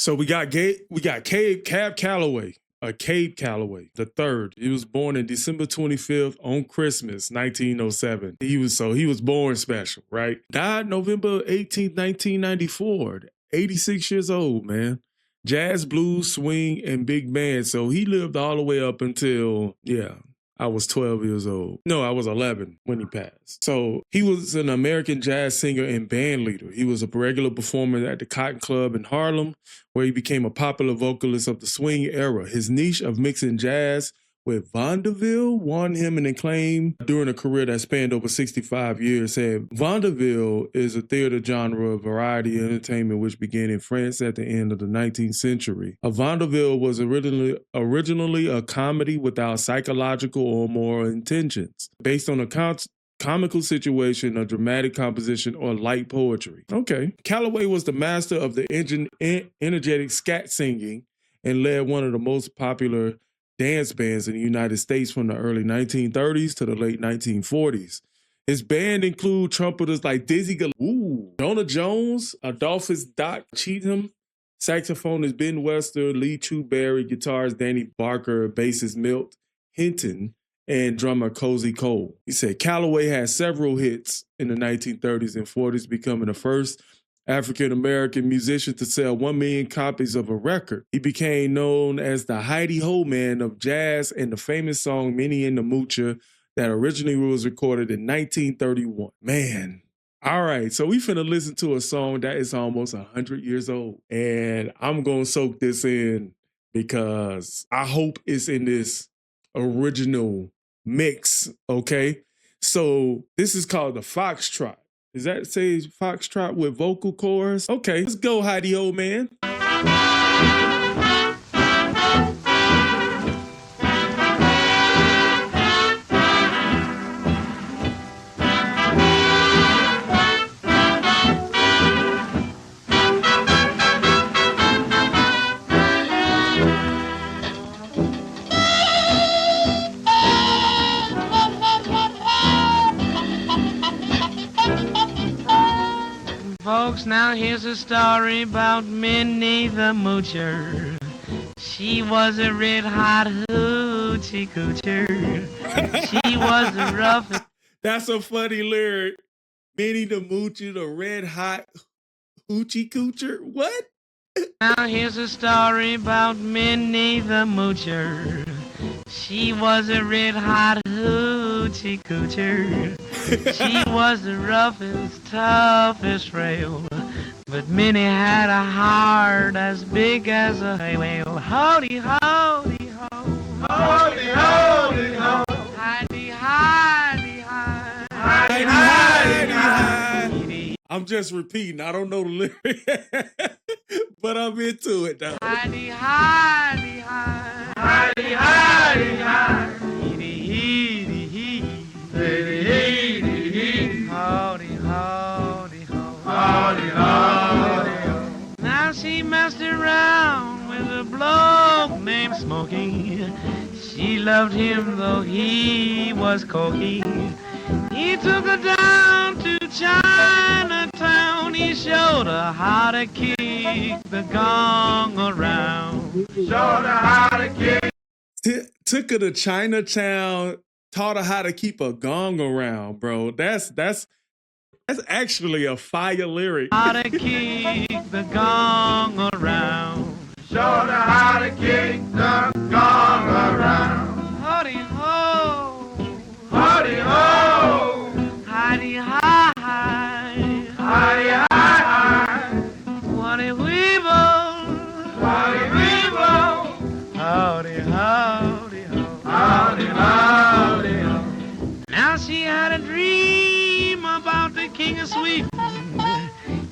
So we got Cab Calloway, Cab Calloway the third. He was born in December 25th on Christmas, 1907. He was born special, right? Died November 18th, 1994. 86 years old, man. Jazz, blues, swing, and big band. So he lived all the way up until, I was 12 years old. No, I was 11 when he passed. So he was an American jazz singer and band leader. He was a regular performer at the Cotton Club in Harlem, where he became a popular vocalist of the swing era. His niche of mixing jazz with vaudeville won him an acclaim during a career that spanned over 65 years. Said vaudeville is a theater genre of variety entertainment which began in France at the end of the 19th century. A vaudeville was originally a comedy without psychological or moral intentions, based on a comical situation, a dramatic composition, or light poetry. Okay. Calloway was the master of the energetic scat singing and led one of the most popular dance bands in the United States from the early 1930s to the late 1940s. His band include trumpeters like Dizzy Gillespie, Jonah Jones, Adolphus Doc Cheatham, saxophonist Ben Webster, Lee Chu Berry, guitarist Danny Barker, bassist Milt Hinton, and drummer Cozy Cole. He said Calloway had several hits in the 1930s and 40s, becoming the first African-American musician to sell 1 million copies of a record. He became known as the Heidi-Ho Man of jazz and the famous song Minnie the Moocher that originally was recorded in 1931. Man. All right, so we finna listen to a song that is almost 100 years old. And I'm gonna soak this in because I hope it's in this original mix, okay? So this is called the Foxtrot. Does that say Foxtrot with vocal chorus? Okay, let's go, Heidi-Ho Man. Folks, now here's a story about Minnie the Moocher. She was a red-hot hoochie coocher. She was a rough... That's a funny lyric. Minnie the Moocher, the red-hot hoochie coocher? What? Now here's a story about Minnie the Moocher. She was a red-hot hoochie coocher. She was the roughest, toughest rail, but Minnie had a heart as big as a whale. Howdy, howdy, ho. Howdy, howdy, ho. Hidey, hidey, hi. Hidey, hidey, hi. I'm just repeating. I don't know the lyric, but I'm into it now. Hidey, hidey, hi. Hidey, hidey, hi. Heedy, heedy, hee. Hidey, hidey, hee. Howdy, howdy, ho. Howdy, howdy, ho. Now she messed around with a bloke named Smokey. She loved him though he was cocky. He took her down to Chinatown. He showed her how to kick the gong around. Showed her how to kick. Took her to Chinatown, taught her how to keep a gong around, bro. That's actually a fire lyric. How to kick the gong around. Showed her how to kick the gong around. Howdy ho. Howdy ho. Hidey hi hi. Howdy hi hi. Waddy weevil. Howdy weevil. Howdy howdy ho. Howdy howdy ho. Now she had a dream about the king of Sweden.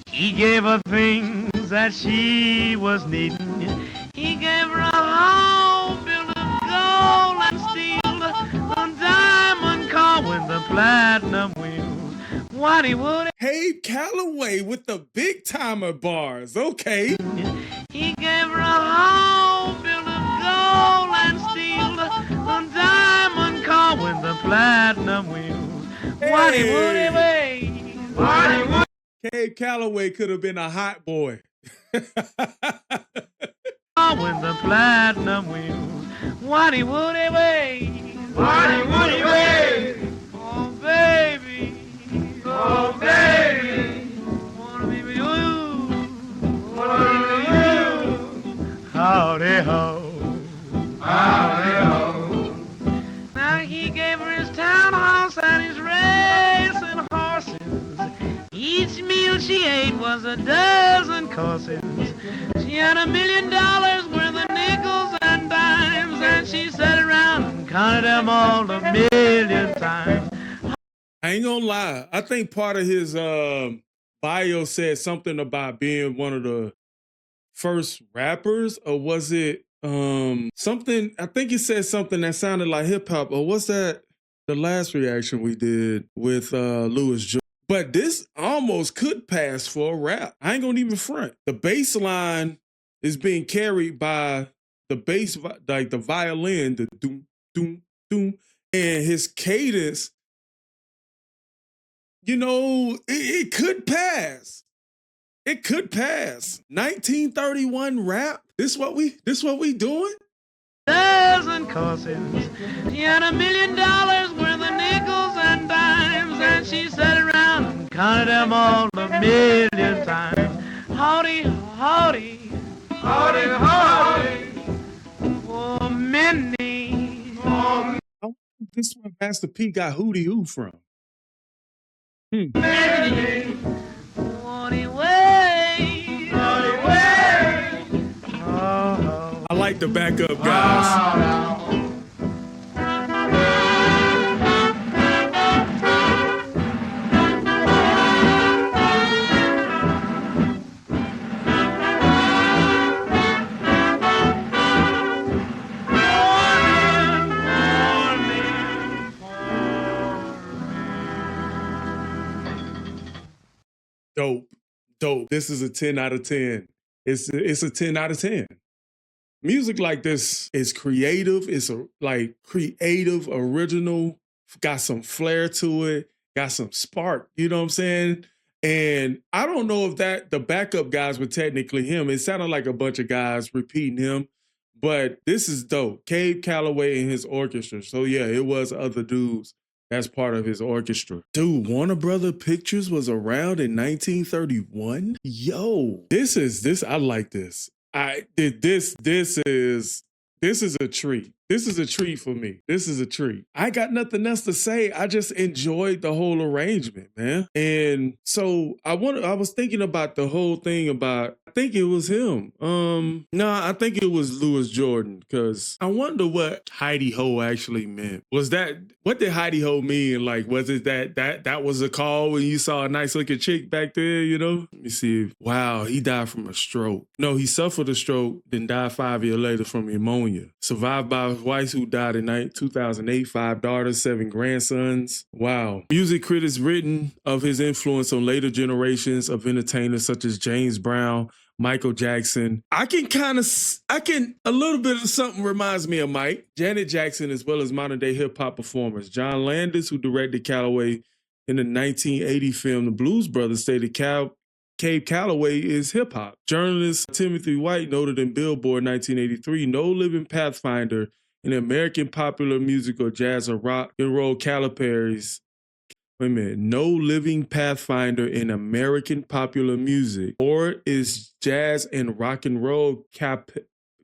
He gave her things that she was needing. He gave her a home built of gold and steel, a diamond car with the platinum wheels. Waddy would. Hey, Calloway with the big timer bars. Okay. He gave her a home built of gold and steel, a diamond car with the platinum wheels. Waddy woody way. Waddy woody. Cab Calloway could have been a hot boy. platinum wheel. Woody woody way, Woody woody way, oh baby, oh baby, wanna be with you. what do you? Howdy ho. Howdy ho. Now he gave her his townhouse and his racing horses. Each meal she ate was a dozen courses. She had $1 million worth of nickels and dimes, and she sat around and counted them all 1,000,000 times. I ain't gonna lie. I think part of his bio said something about being one of the first rappers, or was it something? I think he said something that sounded like hip hop, or was that the last reaction we did with Louis Jordan? But this almost could pass for a rap. I ain't gonna even front. The bass line is being carried by the bass, like the violin, the doom, doom, doom, and his cadence. You know, it could pass. It could pass. 1931 rap. This what we doing? Dozen courses. She had $1 million worth of nickels and dimes, and she sat around and counted them all 1,000,000 times. Howdy, howdy, Howdy howdy. oh Minnie. Oh This is where Master P got Hootie Hoo from. Minnie, Woody way, Woody way. oh, I like the backup guys. Dope. This is a 10 out of 10. It's a 10 out of 10. Music like this is creative. It's creative, original, got some flair to it, got some spark, you know what I'm saying? And I don't know if the backup guys were technically him. It sounded like a bunch of guys repeating him, but this is dope. Cab Calloway and his orchestra. So yeah, it was other dudes that's part of his orchestra. Dude, Warner Brother Pictures was around in 1931. Yo, I like this. This is a treat. This is a treat for me. This is a treat. I got nothing else to say. I just enjoyed the whole arrangement, man. And so I was thinking about the whole thing about, I think it was him. I think it was Louis Jordan, because I wonder what Heidi Ho actually meant. What did Heidi Ho mean? Like, was it that was a call when you saw a nice looking chick back there, you know? Let me see. Wow, he died from a stroke. No, he suffered a stroke, then died 5 years later from pneumonia. Survived by his wife, who died in 2008, 5 daughters, 7 grandsons. Wow. Music critics written of his influence on later generations of entertainers such as James Brown, Michael Jackson. A little bit of something reminds me of Mike. Janet Jackson, as well as modern day hip hop performers. John Landis, who directed Calloway in the 1980 film The Blues Brothers, stated Cab Calloway is hip hop. Journalist Timothy White noted in Billboard 1983, no living pathfinder in American popular music or jazz or rock and roll Calipari's. No living pathfinder in American popular music, or is jazz and rock and roll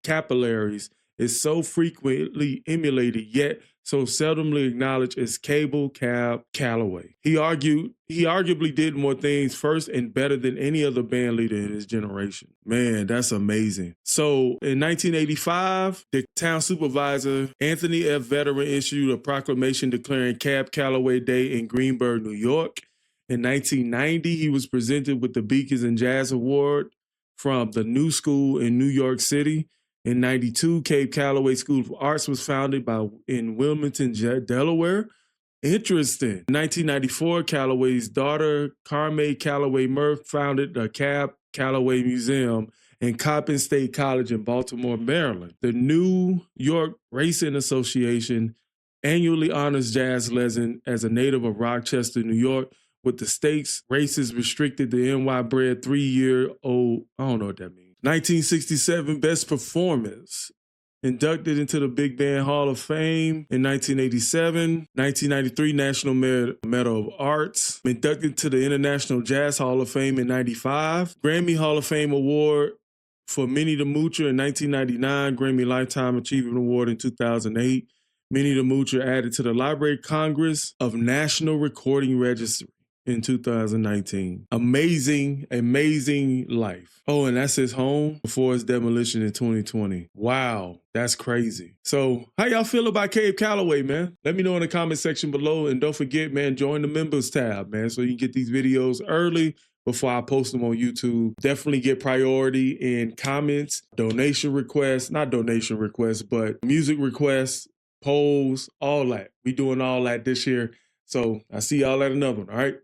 capillaries is so frequently emulated, yet so seldomly acknowledged as Cab Calloway. He arguably did more things first and better than any other band leader in his generation. Man, that's amazing. So in 1985, the town supervisor, Anthony F. Veteran, issued a proclamation declaring Cab Calloway Day in Greenburgh, New York. In 1990, he was presented with the Beacons and Jazz Award from the New School in New York City. In 92, Cab Calloway School of Arts was founded in Wilmington, Delaware. Interesting. In 1994, Calloway's daughter, Carme Calloway Murph, founded the Cab Calloway Museum in Coppin State College in Baltimore, Maryland. The New York Racing Association annually honors jazz legend as a native of Rochester, New York, with the stakes races restricted to NY-bred 3-year-old, I don't know what that means, 1967 Best Performance. Inducted into the Big Band Hall of Fame in 1987. 1993 National Medal of Arts. Inducted to the International Jazz Hall of Fame in 95. Grammy Hall of Fame Award for Minnie the Moocher in 1999. Grammy Lifetime Achievement Award in 2008. Minnie the Moocher added to the Library of Congress of National Recording Registry in 2019. Amazing, amazing life. Oh, and that's his home before his demolition in 2020. Wow, that's crazy. So how y'all feel about Cab Calloway, man? Let me know in the comment section below. And don't forget, man, join the members tab, man, so you can get these videos early before I post them on YouTube. Definitely get priority in comments, donation requests, not donation requests, but music requests, polls, all that. We doing all that this year. So I see y'all at another one, all right?